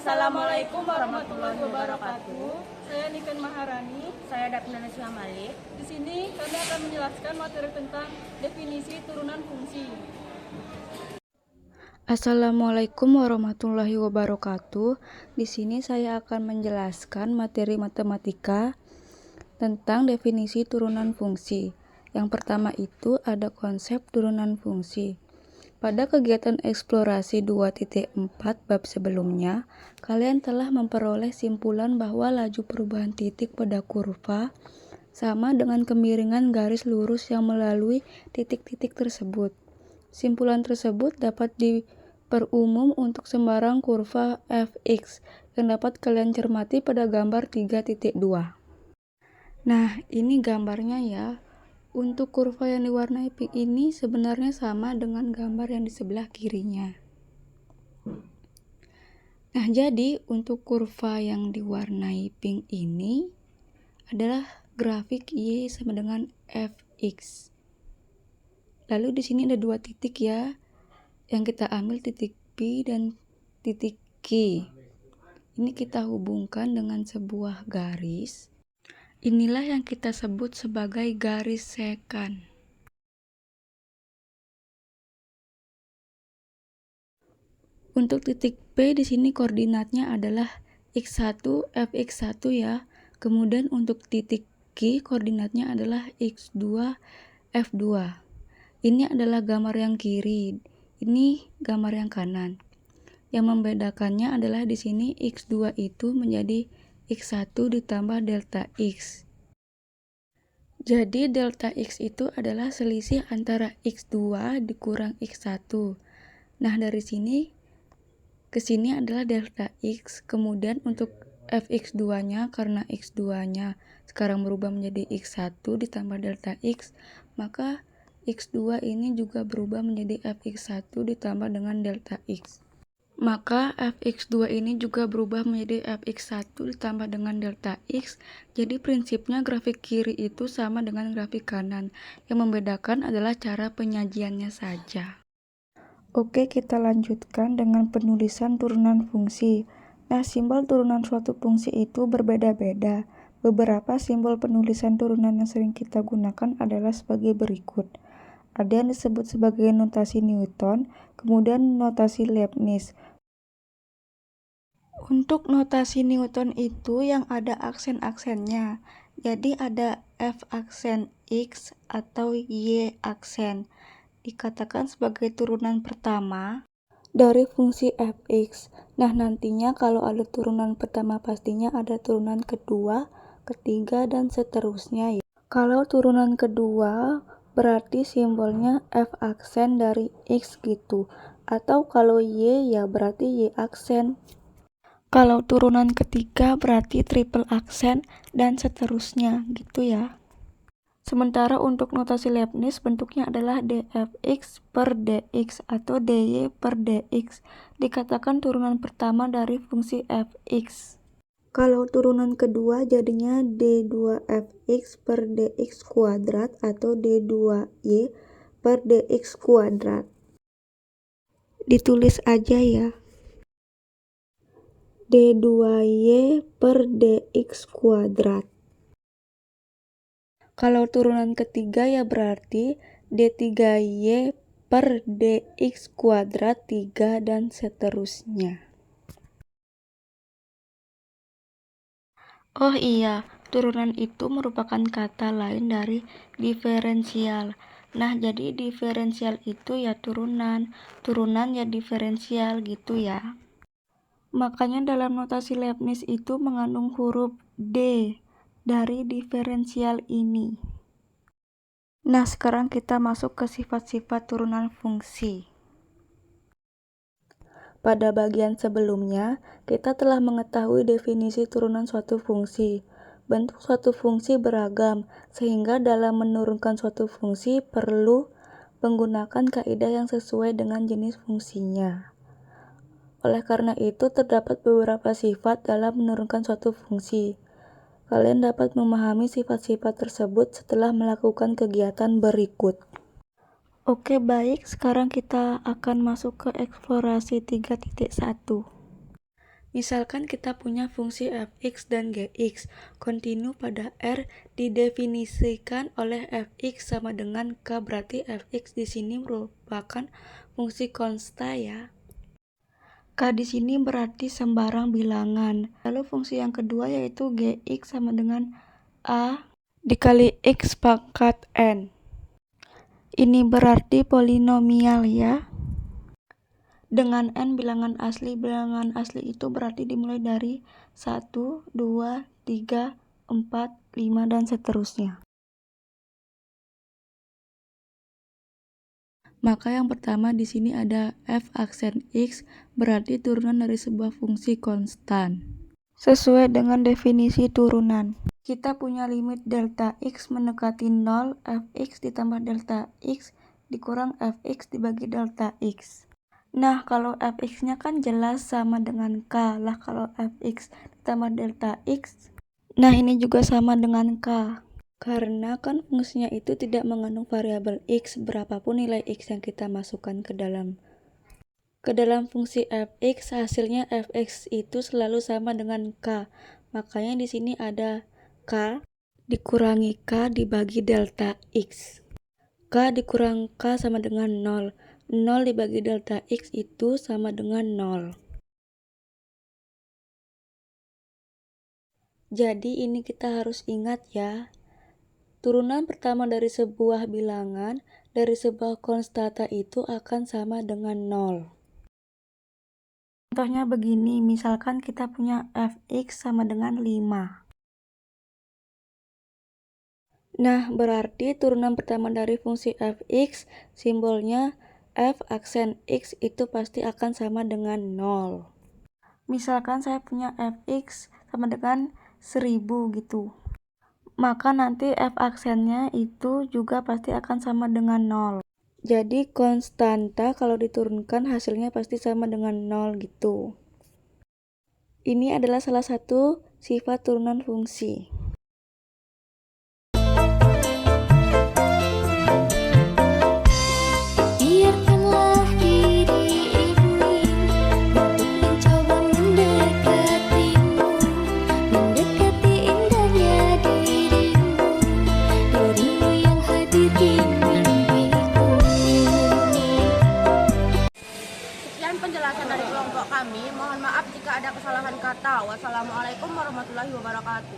Assalamualaikum warahmatullahi wabarakatuh. Saya Niken Maharani. Saya Daphne Nasya Malik. Di sini kami akan menjelaskan materi tentang definisi turunan fungsi. Assalamualaikum warahmatullahi wabarakatuh. Di sini saya akan menjelaskan materi matematika tentang definisi turunan fungsi. Yang pertama itu ada konsep turunan fungsi. Pada kegiatan eksplorasi 2.4 bab sebelumnya, kalian telah memperoleh simpulan bahwa laju perubahan titik pada kurva sama dengan kemiringan garis lurus yang melalui titik-titik tersebut. Simpulan tersebut dapat diperumum untuk sembarang kurva fx yang dapat kalian cermati pada gambar 3.2. Nah, ini gambarnya ya. Untuk kurva yang diwarnai pink ini sebenarnya sama dengan gambar yang di sebelah kirinya. Nah, jadi untuk kurva yang diwarnai pink ini adalah grafik Y sama dengan fx. Lalu di sini ada dua titik ya, yang kita ambil titik P dan titik Q. Ini kita hubungkan dengan sebuah garis. Inilah yang kita sebut sebagai garis sekant. Untuk titik P di sini koordinatnya adalah x1 fx1 ya. Kemudian untuk titik Q koordinatnya adalah x2 f2. Ini adalah gambar yang kiri, ini gambar yang kanan. Yang membedakannya adalah di sini x2 itu menjadi x1 ditambah delta x. Jadi delta x itu adalah selisih antara x2 dikurang x1. Nah, dari sini ke sini adalah delta x. Kemudian untuk fx2-nya karena x2-nya sekarang berubah menjadi x1 ditambah delta x, maka x2 ini juga berubah menjadi fx1 ditambah dengan delta x. Maka fx2 ini juga berubah menjadi fx1 ditambah dengan delta x. Jadi prinsipnya grafik kiri itu sama dengan grafik kanan. Yang membedakan adalah cara penyajiannya saja. Oke, kita lanjutkan dengan penulisan turunan fungsi. Nah, simbol turunan suatu fungsi itu berbeda-beda. Beberapa simbol penulisan turunan yang sering kita gunakan adalah sebagai berikut. Ada yang disebut sebagai notasi Newton, kemudian notasi Leibniz. Untuk notasi Newton itu yang ada aksen-aksennya. Jadi ada F aksen X atau Y aksen. Dikatakan sebagai turunan pertama dari fungsi fx. Nah, nantinya kalau ada turunan pertama pastinya ada turunan kedua, ketiga, dan seterusnya ya. Kalau turunan kedua berarti simbolnya F aksen dari X gitu. Atau kalau Y ya berarti Y aksen. Kalau turunan ketiga berarti triple aksen dan seterusnya gitu ya. Sementara untuk notasi Leibniz bentuknya adalah dfx per dx atau dy per dx. Dikatakan turunan pertama dari fungsi fx. Kalau turunan kedua jadinya d2fx per dx kuadrat atau d2y per dx kuadrat. Ditulis aja ya. d2y per dx kuadrat. Kalau turunan ketiga ya berarti d3y per dx kuadrat 3 dan seterusnya. Oh iya, turunan itu merupakan kata lain dari diferensial. Nah, jadi diferensial itu ya turunan ya diferensial gitu ya. Makanya dalam notasi Leibniz itu mengandung huruf D dari diferensial ini. Nah, sekarang kita masuk ke sifat-sifat turunan fungsi. Pada bagian sebelumnya, kita telah mengetahui definisi turunan suatu fungsi. Bentuk suatu fungsi beragam, sehingga dalam menurunkan suatu fungsi perlu menggunakan kaidah yang sesuai dengan jenis fungsinya. Oleh karena itu, terdapat beberapa sifat dalam menurunkan suatu fungsi. Kalian dapat memahami sifat-sifat tersebut setelah melakukan kegiatan berikut. Oke, baik. Sekarang kita akan masuk ke eksplorasi 3.1. Misalkan kita punya fungsi fx dan gx kontinu pada R didefinisikan oleh fx sama dengan k, berarti fx di sini merupakan fungsi konsta ya. K di sini berarti sembarang bilangan. Lalu fungsi yang kedua yaitu gx sama dengan a dikali x pangkat n. Ini berarti polinomial ya. Dengan n bilangan asli itu berarti dimulai dari 1, 2, 3, 4, 5, dan seterusnya. Maka yang pertama di sini ada f aksen x, berarti turunan dari sebuah fungsi konstan. Sesuai dengan definisi turunan. Kita punya limit delta x mendekati 0, fx ditambah delta x dikurang fx dibagi delta x. Nah, kalau fx-nya kan jelas sama dengan k lah kalau fx ditambah delta x. Nah, ini juga sama dengan k. Karena kan fungsinya itu tidak mengandung variabel x, berapapun nilai x yang kita masukkan ke dalam fungsi fx, hasilnya fx itu selalu sama dengan k. Makanya di sini ada k dikurangi k dibagi delta x. K dikurang k sama dengan 0. 0 dibagi delta x itu sama dengan 0. Jadi ini kita harus ingat ya. Turunan pertama dari sebuah bilangan, dari sebuah konstanta itu akan sama dengan 0. Contohnya begini, misalkan kita punya fx sama dengan 5. Nah, berarti turunan pertama dari fungsi fx, simbolnya f aksen x itu pasti akan sama dengan 0. Misalkan saya punya fx sama dengan 1000 gitu. Maka nanti f aksennya itu juga pasti akan sama dengan 0. Jadi konstanta kalau diturunkan hasilnya pasti sama dengan 0 gitu. Ini adalah salah satu sifat turunan fungsi. Penjelasan dari kelompok kami, mohon maaf jika ada kesalahan kata. Wassalamualaikum warahmatullahi wabarakatuh.